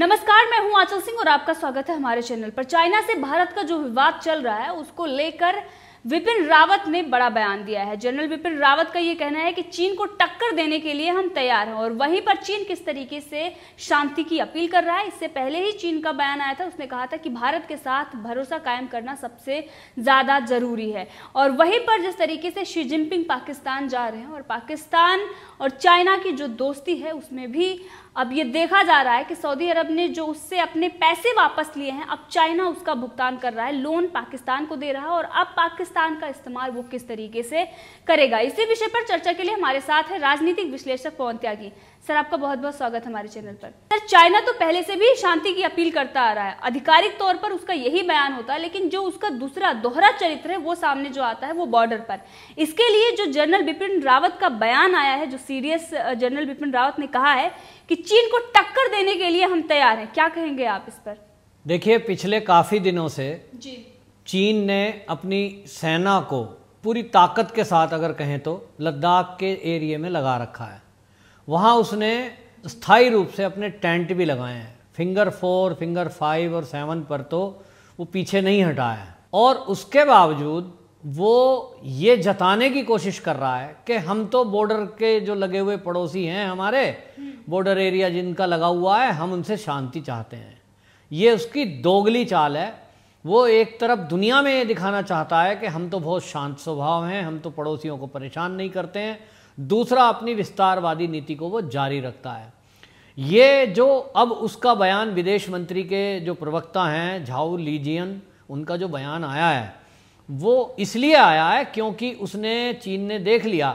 नमस्कार, मैं हूं आंचल सिंह और आपका स्वागत है हमारे चैनल पर। चाइना से भारत का जो विवाद चल रहा है उसको लेकर विपिन रावत ने बड़ा बयान दिया है। जनरल विपिन रावत का ये कहना है कि चीन को टक्कर देने के लिए हम तैयार हैं। और वहीं पर चीन किस तरीके से शांति की अपील कर रहा है, इससे पहले ही चीन का बयान आया था। उसने कहा था कि भारत के साथ भरोसा कायम करना सबसे ज़्यादा ज़रूरी है। और वहीं पर जिस तरीके से शी जिनपिंग पाकिस्तान जा रहे हैं और पाकिस्तान और चाइना की जो दोस्ती है उसमें भी अब ये देखा जा रहा है कि सऊदी अरब ने जो उससे अपने पैसे वापस लिए हैं, अब चाइना उसका भुगतान कर रहा है, लोन पाकिस्तान को दे रहा है और अब पाकिस्तान का इस्तेमाल वो किस तरीके से करेगा। इसी विषय पर चर्चा के लिए हमारे साथ है राजनीतिक विश्लेषक पवन त्यागी। सर, आपका बहुत बहुत स्वागत हमारे चैनल पर। सर, चाइना तो पहले से भी शांति की अपील करता आ रहा है, आधिकारिक तौर पर उसका यही बयान होता है, लेकिन जो उसका दूसरा दोहरा चरित्र है वो सामने जो आता है वो बॉर्डर पर। इसके लिए जो जनरल बिपिन रावत का बयान आया है, जो सीरियस जनरल बिपिन रावत ने कहा है कि चीन को टक्कर देने के लिए हम तैयार हैं, क्या कहेंगे आप इस पर? देखिए, पिछले काफी दिनों से चीन ने अपनी सेना को पूरी ताकत के साथ, अगर कहें तो, लद्दाख के एरिया में लगा रखा है। वहाँ उसने स्थायी रूप से अपने टेंट भी लगाए हैं। फिंगर 4, फिंगर 5 और 7 पर तो वो पीछे नहीं हटा है। और उसके बावजूद वो ये जताने की कोशिश कर रहा है कि हम तो बॉर्डर के जो लगे हुए पड़ोसी हैं, हमारे बॉर्डर एरिया जिनका लगा हुआ है, हम उनसे शांति चाहते हैं। ये उसकी दोगली चाल है। वो एक तरफ दुनिया में ये दिखाना चाहता है कि हम तो बहुत शांत स्वभाव हैं, हम तो पड़ोसियों को परेशान नहीं करते हैं। दूसरा, अपनी विस्तारवादी नीति को वो जारी रखता है। ये जो अब उसका बयान विदेश मंत्री के जो प्रवक्ता हैं झाओ लीजियन, उनका जो बयान आया है वो इसलिए आया है क्योंकि चीन ने देख लिया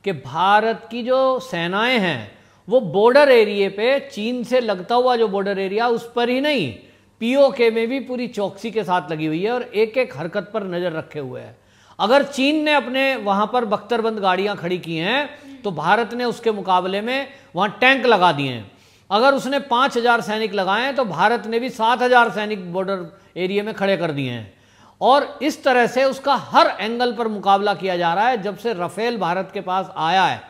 कि भारत की जो सेनाएं हैं वो बॉर्डर एरिया पे, चीन से लगता हुआ जो बॉर्डर एरिया उस पर ही नहीं, पीओके में भी पूरी चौकसी के साथ लगी हुई है और एक एक हरकत पर नजर रखे हुए है। अगर चीन ने अपने वहां पर बख्तरबंद गाड़ियां खड़ी की हैं तो भारत ने उसके मुकाबले में वहां टैंक लगा दिए हैं। अगर उसने 5000 सैनिक लगाए हैं तो भारत ने भी 7000 सैनिक बॉर्डर एरिया में खड़े कर दिए हैं। और इस तरह से उसका हर एंगल पर मुकाबला किया जा रहा है। जब से राफेल भारत के पास आया है,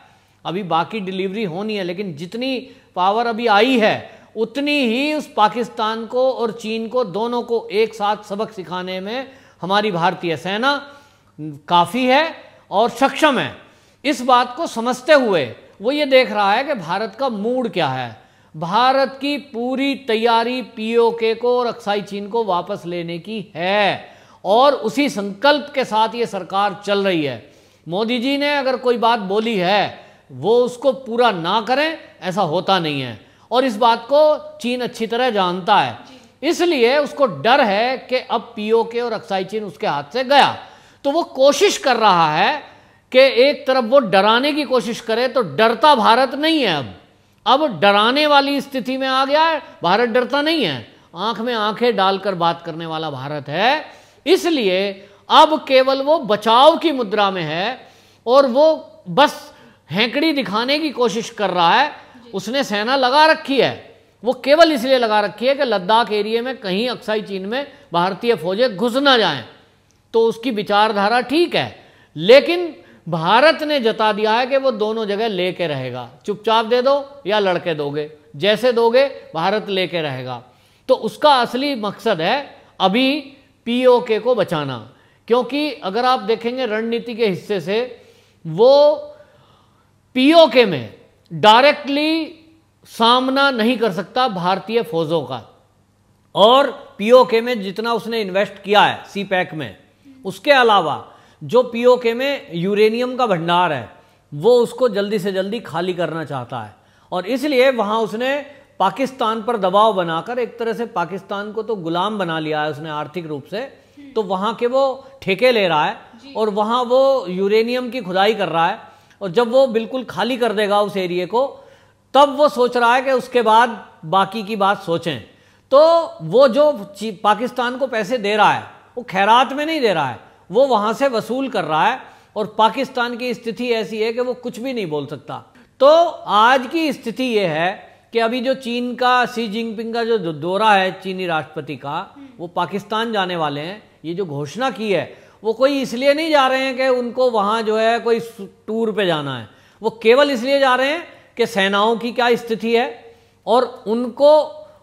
अभी बाकी डिलीवरी होनी है, लेकिन जितनी पावर अभी आई है उतनी ही उस पाकिस्तान को और चीन को, दोनों को एक साथ सबक सिखाने में हमारी भारतीय सेना काफ़ी है और सक्षम है। इस बात को समझते हुए वो ये देख रहा है कि भारत का मूड क्या है। भारत की पूरी तैयारी पीओके को और अक्साई चीन को वापस लेने की है और उसी संकल्प के साथ ये सरकार चल रही है। मोदी जी ने अगर कोई बात बोली है वो उसको पूरा ना करें, ऐसा होता नहीं है। और इस बात को चीन अच्छी तरह जानता है, इसलिए उसको डर है कि अब पीओके और अक्साई चीन उसके हाथ से गया तो वो कोशिश कर रहा है कि एक तरफ वो डराने की कोशिश करे, तो डरता भारत नहीं है। अब डराने वाली स्थिति में आ गया है। भारत डरता नहीं है, आंख में आंखें डालकर बात करने वाला भारत है। इसलिए अब केवल वो बचाव की मुद्रा में है और वो बस हैंकड़ी दिखाने की कोशिश कर रहा है। उसने सेना लगा रखी है, वो केवल इसलिए लगा रखी है कि लद्दाख एरिया में कहीं अक्साई चीन में भारतीय फौजें घुस ना जाएं। तो उसकी विचारधारा ठीक है, लेकिन भारत ने जता दिया है कि वो दोनों जगह लेके रहेगा। चुपचाप दे दो या लड़के दोगे, जैसे दोगे भारत लेके रहेगा। तो उसका असली मकसद है अभी पीओके को बचाना, क्योंकि अगर आप देखेंगे रणनीति के हिस्से से, वो पीओके में डायरेक्टली सामना नहीं कर सकता भारतीय फौजों का। और पीओके में जितना उसने इन्वेस्ट किया है सीपैक में, उसके अलावा जो पीओके में यूरेनियम का भंडार है वो उसको जल्दी से जल्दी खाली करना चाहता है। और इसलिए वहां उसने पाकिस्तान पर दबाव बनाकर एक तरह से पाकिस्तान को तो गुलाम बना लिया है उसने आर्थिक रूप से। तो वहां के वो ठेके ले रहा है और वहां वो यूरेनियम की खुदाई कर रहा है। और जब वो बिल्कुल खाली कर देगा उस एरिया को, तब वो सोच रहा है कि उसके बाद बाकी की बात सोचें। तो वो जो पाकिस्तान को पैसे दे रहा है वो खैरात में नहीं दे रहा है, वो वहां से वसूल कर रहा है। और पाकिस्तान की स्थिति ऐसी है कि वो कुछ भी नहीं बोल सकता। तो आज की स्थिति ये है कि अभी जो चीन का, शी जिनपिंग का जो दौरा है चीनी राष्ट्रपति का, वो पाकिस्तान जाने वाले हैं। ये जो घोषणा की है वो कोई इसलिए नहीं जा रहे हैं कि उनको वहां जो है कोई टूर पे जाना है, वो केवल इसलिए जा रहे हैं कि सेनाओं की क्या स्थिति है और उनको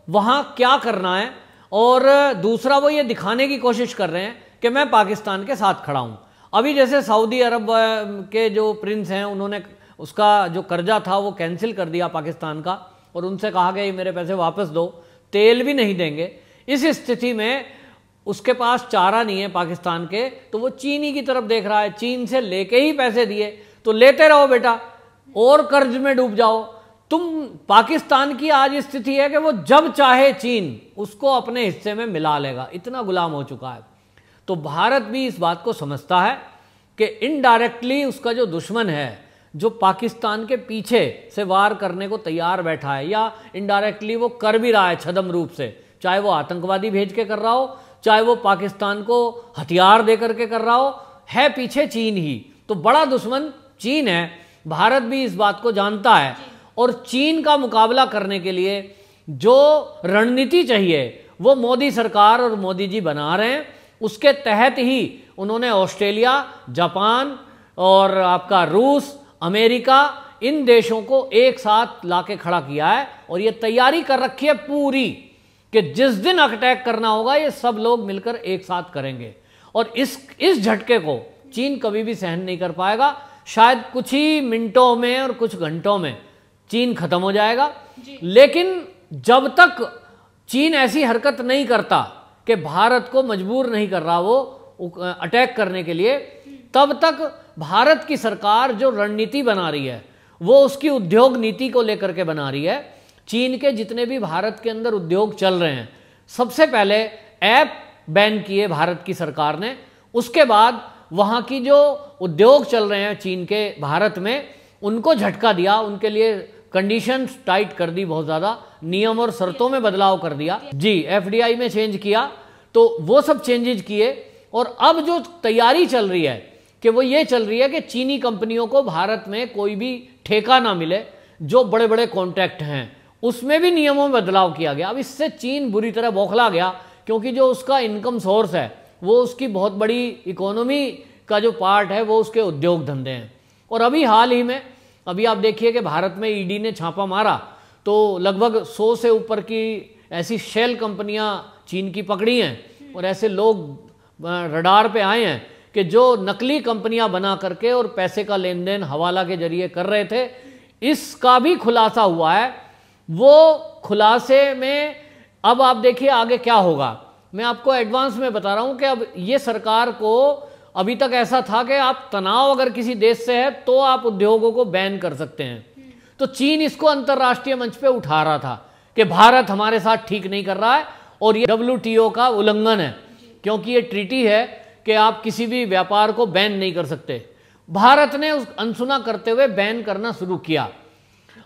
वहां क्या करना है, और दूसरा वो ये दिखाने की कोशिश कर रहे हैं कि मैं पाकिस्तान के साथ खड़ा हूं। अभी जैसे सऊदी अरब के जो प्रिंस हैं उन्होंने उसका जो कर्जा था वो कैंसिल कर दिया पाकिस्तान का, और उनसे कहा कि मेरे पैसे वापस दो, तेल भी नहीं देंगे। इस स्थिति में उसके पास चारा नहीं है पाकिस्तान के, तो वो चीनी की तरफ देख रहा है। चीन से लेके ही पैसे दिए तो लेते रहो बेटा, और कर्ज में डूब जाओ तुम। पाकिस्तान की आज स्थिति है कि वो जब चाहे चीन उसको अपने हिस्से में मिला लेगा, इतना गुलाम हो चुका है। तो भारत भी इस बात को समझता है कि इनडायरेक्टली उसका जो दुश्मन है, जो पाकिस्तान के पीछे से वार करने को तैयार बैठा है, या इनडायरेक्टली वो कर भी रहा है छद्म रूप से, चाहे वो आतंकवादी भेज के कर रहा हो, चाहे वो पाकिस्तान को हथियार दे करके कर रहा हो, है पीछे चीन ही। तो बड़ा दुश्मन चीन है। भारत भी इस बात को जानता है, और चीन का मुकाबला करने के लिए जो रणनीति चाहिए वो मोदी सरकार और मोदी जी बना रहे हैं। उसके तहत ही उन्होंने ऑस्ट्रेलिया, जापान और आपका रूस, अमेरिका, इन देशों को एक साथ लाके खड़ा किया है, और ये तैयारी कर रखी है पूरी कि जिस दिन अटैक करना होगा ये सब लोग मिलकर एक साथ करेंगे। और इस झटके को चीन कभी भी सहन नहीं कर पाएगा। शायद कुछ ही मिनटों में और कुछ घंटों में चीन खत्म हो जाएगा, लेकिन जब तक चीन ऐसी हरकत नहीं करता कि भारत को मजबूर नहीं कर रहा वो अटैक करने के लिए, तब तक भारत की सरकार जो रणनीति बना रही है वो उसकी उद्योग नीति को लेकर के बना रही है। चीन के जितने भी भारत के अंदर उद्योग चल रहे हैं, सबसे पहले ऐप बैन किए भारत की सरकार ने, उसके बाद वहाँ की जो उद्योग चल रहे हैं चीन के भारत में उनको झटका दिया, उनके लिए कंडीशंस टाइट कर दी, बहुत ज़्यादा नियम और शर्तों में बदलाव कर दिया जी, एफडीआई में चेंज किया, तो वो सब चेंजेज किए। और अब जो तैयारी चल रही है कि वो ये चल रही है कि चीनी कंपनियों को भारत में कोई भी ठेका ना मिले, जो बड़े बड़े कॉन्ट्रैक्ट हैं उसमें भी नियमों में बदलाव किया गया। अब इससे चीन बुरी तरह बौखला गया, क्योंकि जो उसका इनकम सोर्स है वो उसकी बहुत बड़ी इकोनॉमी का जो पार्ट है वो उसके उद्योग धंधे हैं। और अभी हाल ही में अभी आप देखिए कि भारत में ईडी ने छापा मारा तो लगभग 100 से ऊपर की ऐसी शेल कंपनियां चीन की पकड़ी हैं, और ऐसे लोग रडार पे आए हैं कि जो नकली कंपनियां बना करके और पैसे का लेन देन हवाला के जरिए कर रहे थे। इसका भी खुलासा हुआ है। वो खुलासे में अब आप देखिए आगे क्या होगा। मैं आपको एडवांस में बता रहा हूं कि अब ये सरकार को, अभी तक ऐसा था कि आप तनाव अगर किसी देश से है तो आप उद्योगों को बैन कर सकते हैं, तो चीन इसको अंतर्राष्ट्रीय मंच पे उठा रहा था कि भारत हमारे साथ ठीक नहीं कर रहा है और ये WTO का उल्लंघन है, क्योंकि ये ट्रीटी है कि आप किसी भी व्यापार को बैन नहीं कर सकते। भारत ने उस अनसुना करते हुए बैन करना शुरू किया।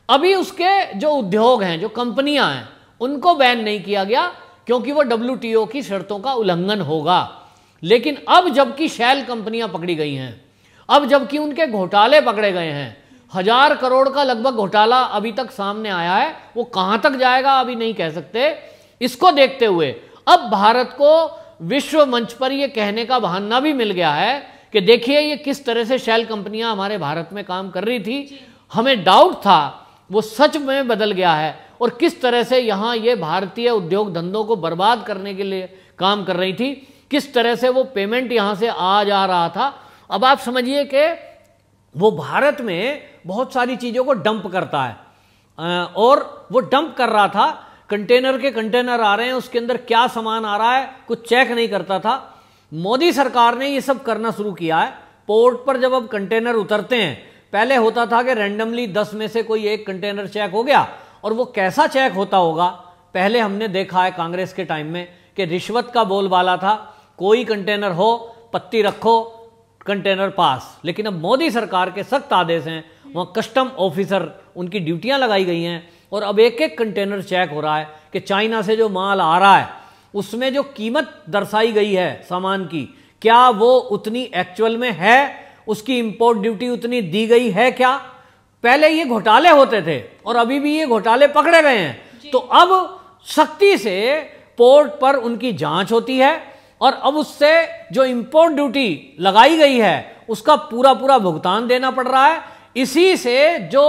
अभी उसके जो उद्योग हैं, जो कंपनियां हैं, उनको बैन नहीं किया गया क्योंकि वो WTO की शर्तों का उल्लंघन होगा। लेकिन अब जबकि शैल कंपनियां पकड़ी गई हैं, अब जबकि उनके घोटाले पकड़े गए हैं, 1000 करोड़ का लगभग घोटाला अभी तक सामने आया है, वो कहां तक जाएगा अभी नहीं कह सकते। इसको देखते हुए अब भारत को विश्व मंच पर यह कहने का बहाना भी मिल गया है कि देखिए ये किस तरह से शैल कंपनियां हमारे भारत में काम कर रही थी, हमें डाउट था वो सच में बदल गया है, और किस तरह से यहाँ ये भारतीय उद्योग धंधों को बर्बाद करने के लिए काम कर रही थी, किस तरह से वो पेमेंट यहाँ से आ जा रहा था। अब आप समझिए कि वो भारत में बहुत सारी चीज़ों को डंप करता है, और वो डंप कर रहा था, कंटेनर के कंटेनर आ रहे हैं, उसके अंदर क्या सामान आ रहा है कुछ चेक नहीं करता था। मोदी सरकार ने ये सब करना शुरू किया है। पोर्ट पर जब अब कंटेनर उतरते हैं, पहले होता था कि रैंडमली 10 में से कोई एक कंटेनर चेक हो गया, और वो कैसा चेक होता होगा, पहले हमने देखा है कांग्रेस के टाइम में कि रिश्वत का बोलबाला था, कोई कंटेनर हो पत्ती रखो कंटेनर पास। लेकिन अब मोदी सरकार के सख्त आदेश हैं, वहाँ कस्टम ऑफिसर उनकी ड्यूटियां लगाई गई हैं, और अब एक एक कंटेनर चेक हो रहा है कि चाइना से जो माल आ रहा है उसमें जो कीमत दर्शाई गई है सामान की, क्या वो उतनी एक्चुअल में है, उसकी इंपोर्ट ड्यूटी उतनी दी गई है क्या। पहले ये घोटाले होते थे और अभी भी ये घोटाले पकड़े गए हैं, तो अब सख्ती से पोर्ट पर उनकी जांच होती है, और अब उससे जो इंपोर्ट ड्यूटी लगाई गई है उसका पूरा पूरा भुगतान देना पड़ रहा है। इसी से जो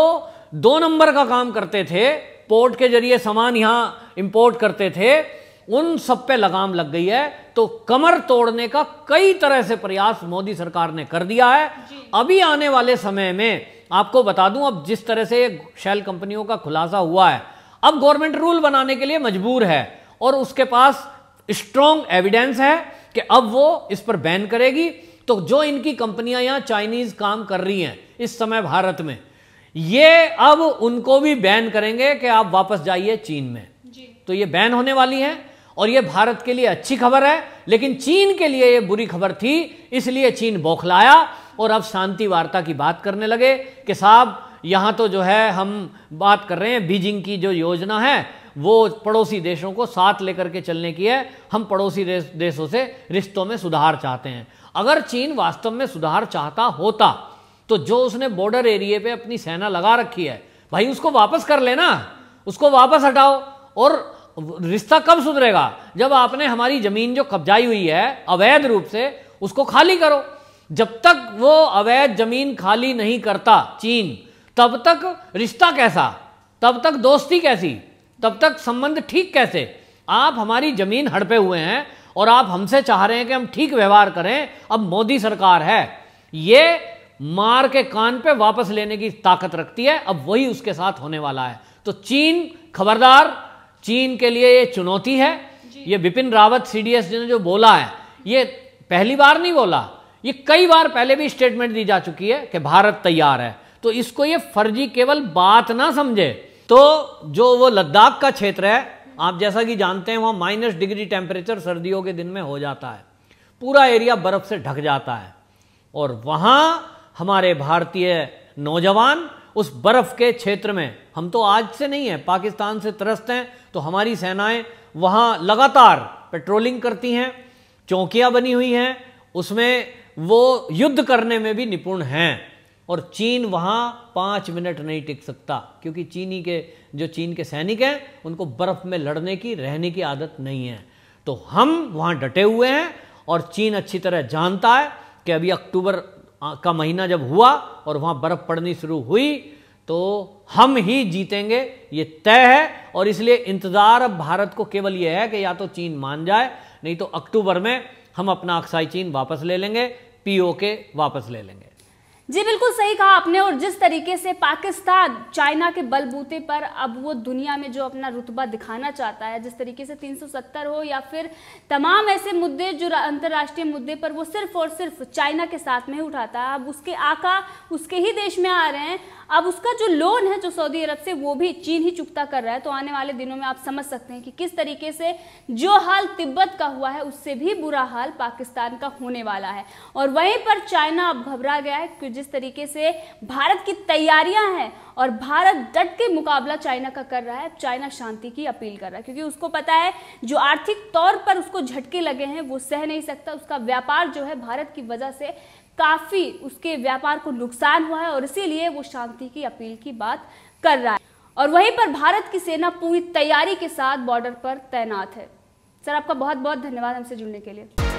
2 नंबर का काम करते थे पोर्ट के जरिए सामान यहाँ इंपोर्ट करते थे, उन सब पे लगाम लग गई है। तो कमर तोड़ने का कई तरह से प्रयास मोदी सरकार ने कर दिया है। अभी आने वाले समय में आपको बता दूं, अब जिस तरह से शेल कंपनियों का खुलासा हुआ है, अब गवर्नमेंट रूल बनाने के लिए मजबूर है और उसके पास स्ट्रॉन्ग एविडेंस है कि अब वो इस पर बैन करेगी। तो जो इनकी कंपनियां यहां चाइनीज काम कर रही हैं इस समय भारत में, ये अब उनको भी बैन करेंगे कि आप वापस जाइए चीन में। तो ये बैन होने वाली है और ये भारत के लिए अच्छी खबर है, लेकिन चीन के लिए ये बुरी खबर थी। इसलिए चीन बौखलाया और अब शांति वार्ता की बात करने लगे कि साहब यहां तो जो है हम बात कर रहे हैं, बीजिंग की जो योजना है वो पड़ोसी देशों को साथ लेकर के चलने की है। हम पड़ोसी देशों से रिश्तों में सुधार चाहते हैं। अगर चीन वास्तव में सुधार चाहता होता तो जो उसने बॉर्डर एरिया पे अपनी सेना लगा रखी है, भाई उसको वापस कर लेना, उसको वापस हटाओ। और रिश्ता कब सुधरेगा? जब आपने हमारी जमीन जो कब्जाई हुई है अवैध रूप से, उसको खाली करो। जब तक वो अवैध जमीन खाली नहीं करता चीन, तब तक रिश्ता कैसा, तब तक दोस्ती कैसी, तब तक संबंध ठीक कैसे? आप हमारी जमीन हड़पे हुए हैं और आप हमसे चाह रहे हैं कि हम ठीक व्यवहार करें। अब मोदी सरकार है, ये मार के कान पे वापस लेने की ताकत रखती है। अब वही उसके साथ होने वाला है। तो चीन खबरदार, चीन के लिए ये चुनौती है। ये बिपिन रावत सीडीएस ने जो बोला है, ये पहली बार नहीं बोला, ये कई बार पहले भी स्टेटमेंट दी जा चुकी है कि भारत तैयार है। तो इसको ये फर्जी केवल बात ना समझे। तो जो वो लद्दाख का क्षेत्र है, आप जैसा कि जानते हैं वहां -डिग्री टेम्परेचर सर्दियों के दिन में हो जाता है, पूरा एरिया बर्फ से ढक जाता है और वहां हमारे भारतीय नौजवान उस बर्फ के क्षेत्र में, हम तो आज से नहीं है, पाकिस्तान से त्रस्त हैं, तो हमारी सेनाएं वहां लगातार पेट्रोलिंग करती हैं, चौकियां बनी हुई हैं, उसमें वो युद्ध करने में भी निपुण हैं। और चीन वहां 5 मिनट नहीं टिक सकता, क्योंकि चीन के सैनिक हैं उनको बर्फ में लड़ने की, रहने की आदत नहीं है। तो हम वहां डटे हुए हैं और चीन अच्छी तरह जानता है कि अभी अक्टूबर का महीना जब हुआ और वहां बर्फ पड़नी शुरू हुई तो हम ही जीतेंगे, ये तय है। और इसलिए इंतजार अब भारत को केवल ये है कि या तो चीन मान जाए, नहीं तो अक्टूबर में हम अपना अक्साई चीन वापस ले लेंगे, पीओके वापस ले लेंगे। जी बिल्कुल सही कहा आपने। और जिस तरीके से पाकिस्तान चाइना के बलबूते पर अब वो दुनिया में जो अपना रुतबा दिखाना चाहता है, जिस तरीके से 370 हो या फिर तमाम ऐसे मुद्दे जो अंतर्राष्ट्रीय मुद्दे पर वो सिर्फ और सिर्फ चाइना के साथ में उठाता है, अब उसके आका उसके ही देश में आ रहे हैं। अब उसका जो लोन है जो सऊदी अरब से, वो भी चीन ही चुकता कर रहा है। तो आने वाले दिनों में आप समझ सकते हैं कि किस तरीके से जो हाल तिब्बत का हुआ है उससे भी बुरा हाल पाकिस्तान का होने वाला है। और वहीं पर चाइना अब घबरा गया है कि जिस तरीके से भारत की तैयारियां हैं और भारत डट के मुकाबला चाइना का कर रहा है, चाइना शांति की अपील कर रहा है, क्योंकि उसको पता है जो आर्थिक तौर पर उसको झटके लगे हैं वो सह नहीं सकता। उसका व्यापार जो है भारत की वजह से काफी उसके व्यापार को नुकसान हुआ है और इसीलिए वो शांति की अपील की बात कर रहा है। और वहीं पर भारत की सेना पूरी तैयारी के साथ बॉर्डर पर तैनात है। सर आपका बहुत बहुत धन्यवाद हमसे जुड़ने के लिए।